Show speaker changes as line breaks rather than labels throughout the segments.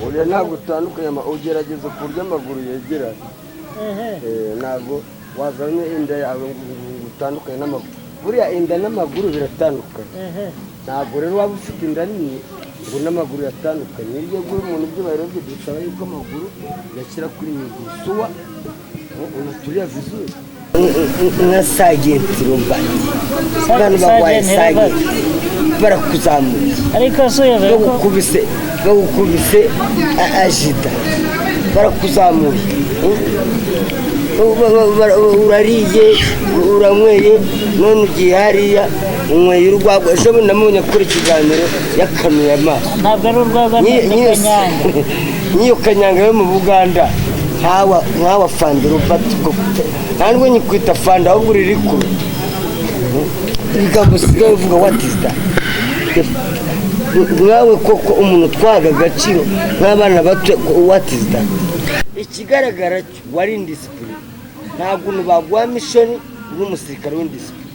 uriya ntabwo utandukanye ugerageza ku buryo amaguru yegeranye ntabwo wazanye inda yawe ngo utandukanye n'amaguru buriya inda n'amaguru biratandukanye ntabwo rero waba ufite inda nini ngo n'amaguru yatandukanye iyo guri umuntu by'ubahiro bye dusaba yuko amaguru yashyira kuri migusuwa unaturiya vizuri nka sagenti rumbani abantu barwaye sagenti barakuzamuye
ariko
bagukubise ajida barakuzamuye urariye uranyweye none ugiye hariya unyweye urwagwa ejo bundi namubonye kuri ikiganiro yakanuye amaso
ntabwo ari urwagwa
n'iyo kanyanga yo mu Buganda nkawa fanda rubatiko ntabwo nyikwita fanda ahubwo riri kure ibigambo usigaye uvuga what is that mwawe koko umuntu twaga agaciro nk'abana bato what is that ikigaragara wari indisipline ntabwo baguha mission n'umusirikare w'indisipline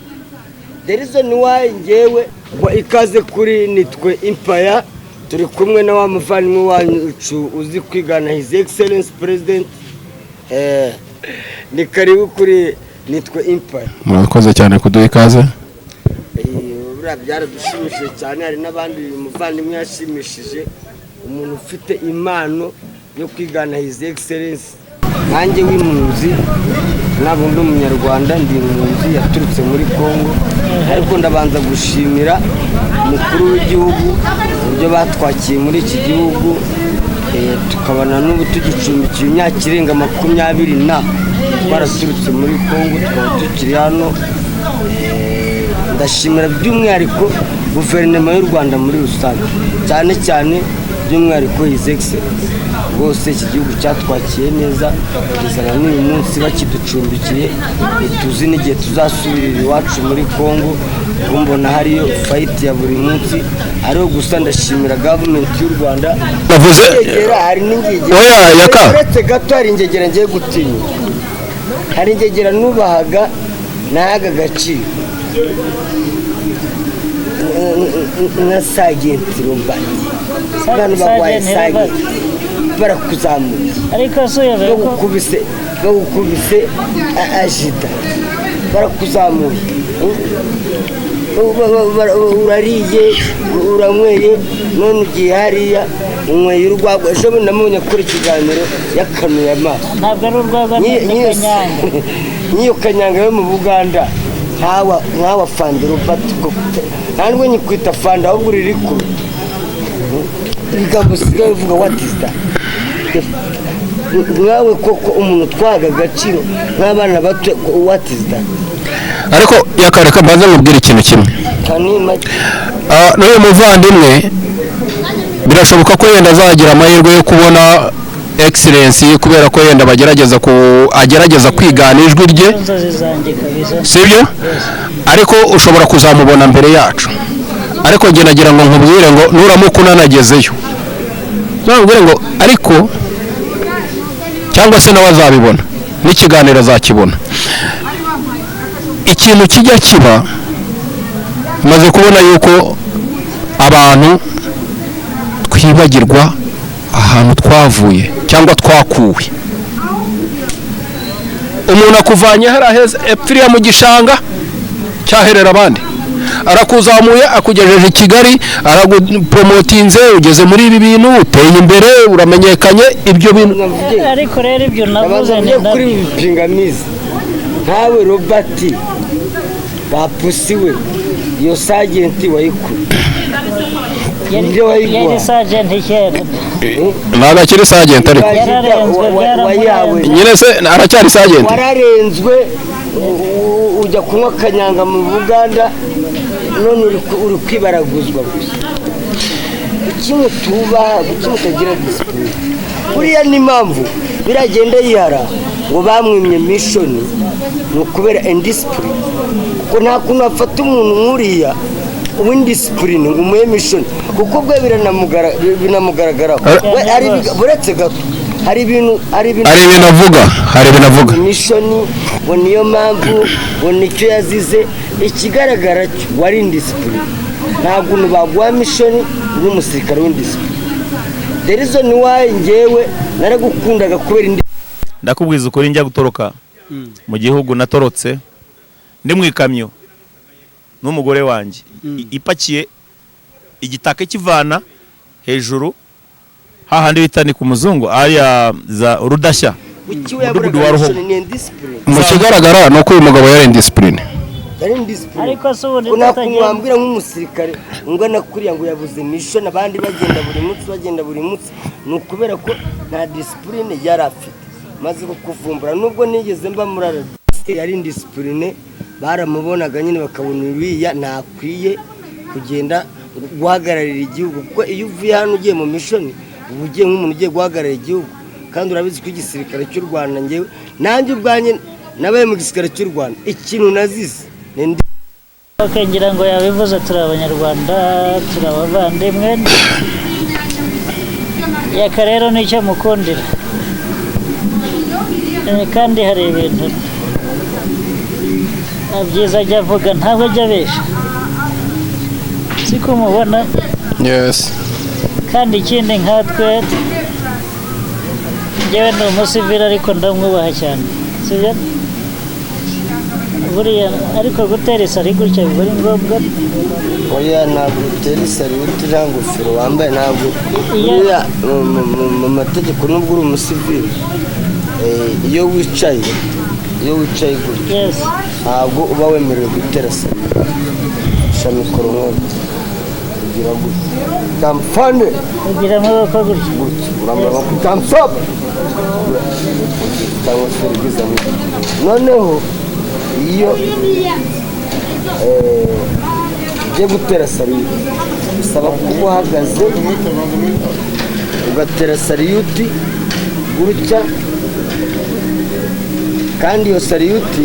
the reason why ngewe ngo ikaze kuri nitwe Empire turi kumwe na wa muvandimwe wacu uzi kwigana his excellence president ni karibu kuri nitwe Empire.
Murakoze cyane kuduha ikaze.
Byaradushimishije cyane hari n'abandi muvandimwe yashimishije umuntu ufite impano yo kwigana his excellence nanjye w'impunzi nabo ndi umunyarwanda ndi impunzi yaturutse muri Kongo ariko ndabanza gushimira umukuru w'igihugu uburyo batwakiye muri iki gihugu tukabana n'ubu tugicumbikiye imyaka irenga 20 na twaraturutse muri Kongo tukaba tukiri hano ndashimira by'umwihariko guverinoma y'u Rwanda muri rusange cyane cyane by'umwihariko his excellence bose iki gihugu cyatwakiye neza kugeza n'uyu munsi bakiducumbikiye tuzi n'igihe tuzasubirira iwacu muri Kongo mbona hariyo fight ya buri munsi ariho gusa ndashimira government y'u Rwanda
bavuze
hari n'ingegera uretse gato hari ingegera ngiye gutinya hari ingegera nubahaga naga gaciro nka sagenti rumbani abantu barwaye sagenti barakuzamuye
ariko
bagukubise ajida barakuzamuye urariye uranyweye none ugiye hariya unyweye urwagwa ejo bundi namubonye kuri ikiganiro yakanuye amaso
ntabwo ari urwagwa
n'iyo kanyanga yo mu Buganda nkawa fanda rubatiko ntabwo nyikwita fanda ahubwo riri kure ibigambo usigaye uvuga what is that mwawe koko umuntu twaga agaciro nk'abana bato what is that
ariko yakareka mbanza mubwira ikintu kimwe n'uyu muvandimwe birashoboka ko yenda azagira amahirwe yo kubona excellence kubera ko yenda agerageza kwigana ijwi rye sibyo ariko ushobora kuzamubona mbere yacu ariko nge nagira ngo nkubwire ngo nuramuka unanagezeyo nzamubwire ngo ariko cyangwa se nawe azabibona n'ikiganiro azakibona ikintu kijya kiba maze kubona yuko abantu twibagirwa ahantu twavuye cyangwa twakuwe umuntu akuvanye haraheze epfiriya mu gishanga cyaherera abandi arakuzamuye akugejeje i Kigali aragupromotinze ugeze muri ibi bintu uteye imbere uramenyekanye ibyo bintu
ariko rero ibyo navuze
ni kuri pingamizi ntawe Robert bapusiwe iyo sagenti wayikuru
yari sagenti kera
ntabwo akiri sagenti ariko nyine se aracyari sagenti
wararenzwe ujya kunywa kanyanga mu Buganda none uri kwibaraguzwa gusa kimwe utagira disipline buriya n'impamvu biragenda yihara ngo bamwimye mission ni ukubera indiscipline kuko nta kuntu afata umuntu nk'uriya w'indiscipline ngo umuhe mission kuko bwe binamugaragaraho buretse gato hari ibintu avuga mission ngo niyo mpamvu ngo nicyo yazize ikigaragara wari indiscipline ntabwo baguha mission n'umusirikare w'indiscipline the reason why njyewe naragukundaga kubera indi
ndakubwiza ukuri njya gutoroka mu gihugu natorotse ndi mu ikamyo n'umugore wanjye ipakiye igitaka kivana hejuru hahandi bita ni ku muzungu aya za urudashya
mu kigaragara ni uko uyu mugabo yari indisipurine
ariko se ubundi
unakumwambira nk'umusirikare ungana kuriya ngo yabuze misho n'abandi bagenda buri munsi ni ukubera ko nta disipurine yari afite maze kukuvumbura nubwo nigeze mba muri RDC yari indisipurine baramubonaga nyine bakabona uriya ntakwiye kugenda guhagararira igihugu kuko iyo uvuye hano ugiye mu mishoni uba ugiye nk'umuntu ugiye guhagararira igihugu kandi urabizi ko igisirikare cy'u Rwanda njyewe nanjye ubwanjye nabaye mu gisirikare cy'u Rwanda ikintu nazize
ngira ngo yabivuze turi abanyarwanda turi abavandimwe yaka rero nicyo mukundira kandi hari ibintu byiza ajya avuga ntabwo ajya abesha siko mubona kandi ikindi nkatwe njyewe ni umusivili ariko ndamwubaha cyane sibyo buriya ariko gutera isari gutya biba ari ngombwa
oya ntabwo utera isari utira ngofero wambaye ntabwo buriya mu mategeko nubwo uri umusivili iyo wicaye gutya ntabwo uba wemerewe gutera sari sha mikoro nk'ubu ugira gutya kampande
ugira amaboko gutya
urambara ku kamsope cyangwa serivisi noneho iyo ugiye gutera sariyuti bisaba kuba uhagaze ugatera sariyuti gutya kandi iyo sariyuti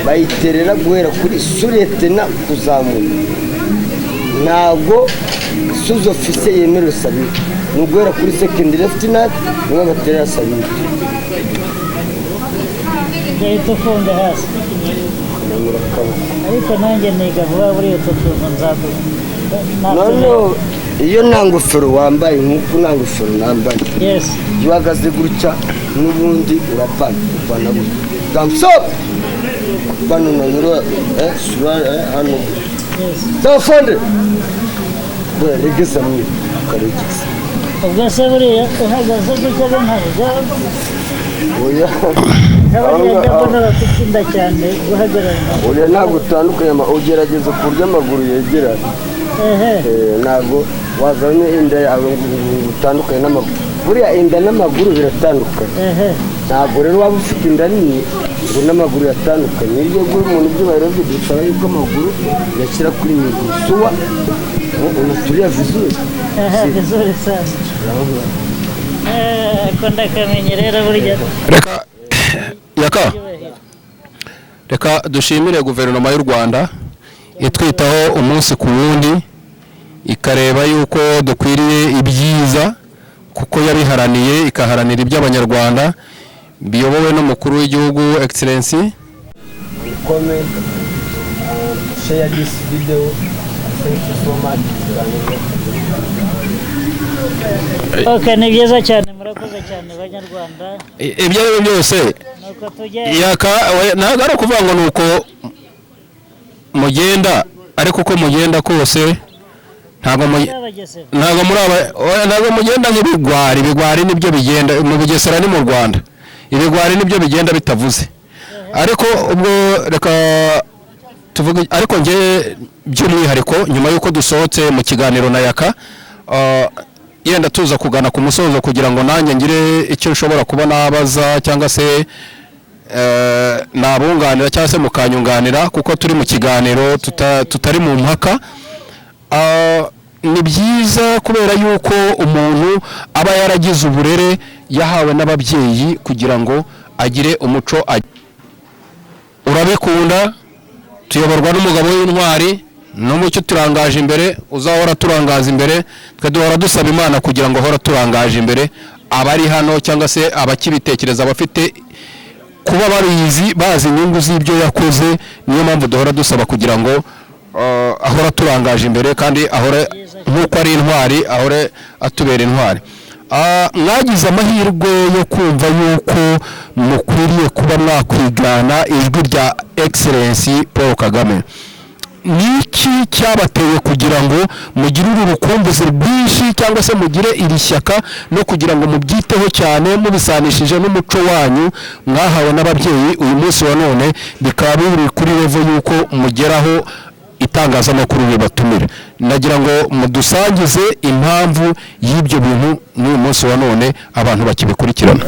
bayiterera guhera kuri suretena kuzamura ntabwo suzo ofise yemerewe sariyuti ni uguhera kuri sekendi lefutinati niwe baterera sariyuti
gahita ufunga hasi ariko nanjye niga vuba buriya utu tuntu nzaduha
noneho iyo nta ngofero wambaye nk'uko nta ngofero nambaye iyo uhagaze gutya n'ubundi urapana gutya kamsope bano nanyura hano tafonde regeza mwe ukaregeza
ubwo se buriya uhagaze gutya go ntabwo
oya
oya
ntabwo utandukanye ugerageza ku buryo amaguru yegerana ntabwo wazanye inda yawe ngo utandukanye n'amaguru buriya inda n'amaguru biratandukanye ntabwo rero waba ufite inda nini ngo n'amaguru yatandukanye iyo guha umuntu ibyubahiro bye dusaba yuko amaguru yashyira kuri migusuwa unaturiya vizuri
sana ko ndakamenye rero burya
reka dushimire guverinoma y'u Rwanda itwitaho umunsi ku wundi ikareba yuko dukwiriye ibyiza kuko yabiharaniye ikaharanira iby'abanyarwanda biyobowe n'umukuru w'igihugu Excellency
comment share this video thank you so much
Okay, ni byiza cyane murakoze cyane banyarwanda
ibyo ari byose ntabwo ari ukuvuga ngo ni uko mugenda ariko uko mugenda kose ntabwo mugenda nk'ibigwari nibyo bigenda mu Bugesera ni mu Rwanda ibigwari nibyo bigenda bitavuze ariko ubwo reka tuvuge ariko nge by'umwihariko nyuma y'uko dusohotse mu kiganiro na Yaka yenda tuza kugana ku musozo kugira ngo nanjye ngire icyo nshobora kuba nabaza cyangwa se nabunganira cyangwa se mukanyunganira kuko turi mu kiganiro tutari mu mpaka ni byiza kubera yuko umuntu aba yaragize uburere yahawe n'ababyeyi kugira ngo agire umuco urabikunda tuyoborwa n'umugabo w'intwari n'umucyo turangaje imbere uzahora turangaza imbere twe duhora dusaba Imana kugira ngo hora turangaje imbere abari hano cyangwa se abakibitekereza abafite kuba bazi inyungu z'ibyo yakoze niyo mpamvu duhora dusaba kugira ngo ahora turangaje imbere kandi ahora nk'uko ari intwari ahore atubera intwari mwagize amahirwe yo kumva yuko mukwiriye kuba mwakwigana ijwi rya Excellency Paul Kagame. Niki cyabateye kugira ngo mugire uru rukumbuzi rwinshi cyangwa se mugire iri shyaka no kugira ngo mubyiteho cyane mubisanishije n'umuco wanyu mwahawe n'ababyeyi uyu munsi wa none bikaba biri kuri level yuko mugeraho itangazamakuru bibatumira? Nagira ngo mudusangize impamvu y'ibyo bintu n'uyu munsi wa none abantu bakibikurikirana.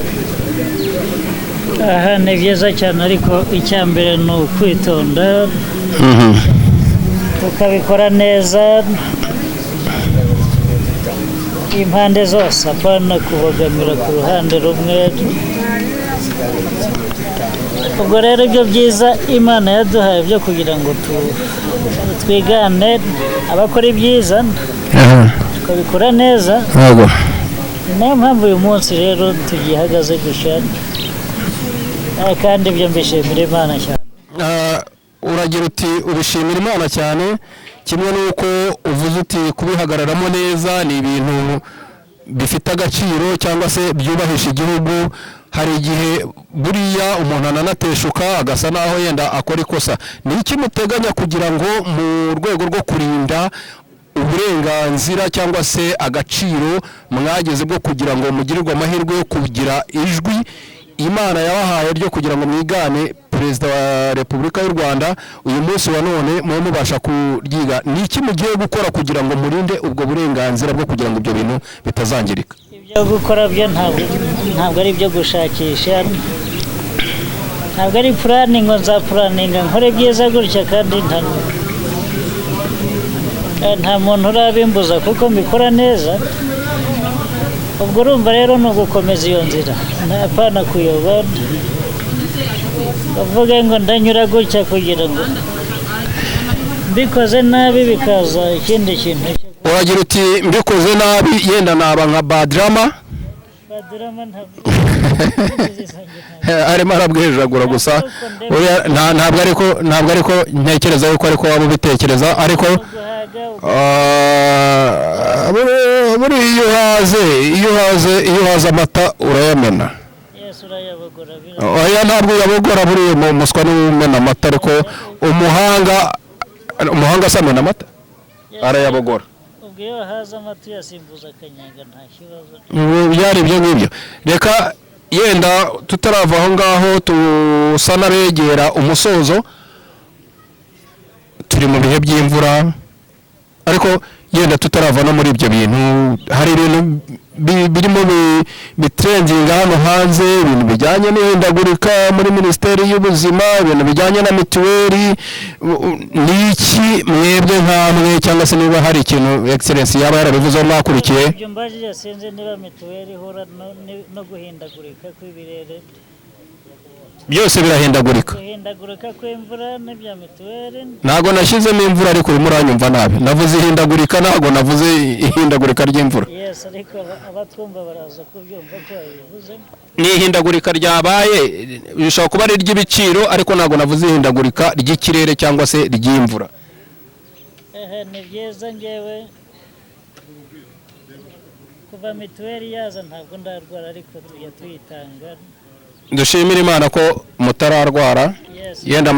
Aha ni byiza cyane ariko icyambere ni ukwitonda tukabikora neza impande zose, apana kubogamira ku ruhande rumwe. Ubwo rero ibyo byiza Imana yaduhaye byo kugira ngo twigane abakora ibyiza tukabikora neza. Niyo mpamvu uyu munsi rero tugihagaze gutya, kandi ibyo mbishimira Imana cyane.
Uragira uti ubishimira Imana cyane, kimwe n'uko uvuze uti kubihagararamo neza ni ibintu bifite agaciro cyangwa se byubahisha igihugu. Hari igihe buriya umuntu ananateshuka agasa naho yenda akora ikosa. Ni iki muteganya kugira ngo mu rwego rwo kurinda uburenganzira cyangwa se agaciro mwageze bwo kugira ngo mugirirwe amahirwe yo kugira ijwi Imana yabahaye ryo kugira ngo mwigane Perezida wa Repubulika y'u Rwanda uyu munsi wa none mwe mubasha kuryiga? Ni iki mugiye gukora kugira ngo murinde ubwo burenganzira bwo kugira ngo ibyo bintu bitazangirika?
Ibyo gukora byo ntabwo ari ibyo gushakisha, ntabwo ari planning ngo nza planninga nkore byiza gutya, kandi nta muntu urabimbuza kuko mbikora neza. Ubwo urumva rero ni ugukomeza iyo nzira, apana kuyoba uvuge ngo ndanyura gutya kugira ngo mbikoze nabi bikaza ikindi kintu.
Uragira uti mbikoze nabi yenda naba nka badrama arimo arabwejagura gusa. Ntabwo ariko ntekereza yuko ariko waba ubitekereza, ariko iyo uhaze amata urayamena. Oya, ntabwo yabogora buriya mu muswa n'umena amata, ariko umuhanga asamena amata arayabogora.
Iyo haza amata yasimbuza akanyaga nta kibazo.
Byari ibyo ngibyo. Reka yenda tutarava aho ngaho tusa n'abegera umusozo, turi mu bihe by'imvura, ariko yenda tutarava no muri ibyo bintu hari ibintu birimo bitrendinga hano hanze, ibintu bijyanye n'ihindagurika muri Minisiteri y'Ubuzima, ibintu bijyanye na mituweli. Niki mwebwe nkamwe cyangwa se niba hari ikintu Excellency yaba yarabivuze mwakurikiye?
Ibyo mbajije sinzi niba mituweli ihura no guhindagurika kw'ibirere.
Byose birahindagurika.
Guhindagurika kw'imvura n'ibya mituweli.
Ntago nashyizemo imvura ariko urimo uranyumva nabi. Navuze ihindagurika, ntago navuze ihindagurika ry'imvura.
Yes, ariko abatwumva baraza kubyumva ko yabivuze.
Ni ihindagurika ryabaye, bishobora kuba ari iry'ibiciro, ariko ntago navuze ihindagurika ry'ikirere cyangwa se ry'imvura.
Ni byiza ngewe kuva mituweli yaza ntabwo ndarwara, ariko tujya tuyitanga.
Dushimira Imana ko mutararwara. Yenda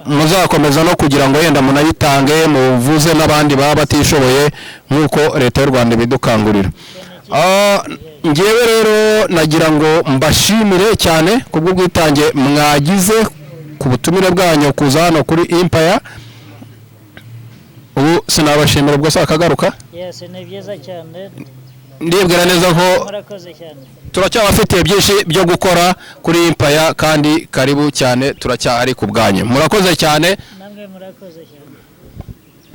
muzakomeza no kugira ngo yenda munayitange muvuze n'abandi baba batishoboye nk'uko Leta y'u Rwanda ibidukangurira. Ngewe rero nagira ngo mbashimire cyane kubw'ubwitange mwagize ku butumire bwanyu kuza hano kuri Empire. Ubu sinabashimira ubwo sakagaruka.
Yes, ni byiza cyane.
Ndibwira neza ko turacyabafitiye byinshi byo gukora kuri Empire, kandi karibu cyane, turacyahari ku bwanyu. Murakoze cyane.
Namwe murakoze cyane.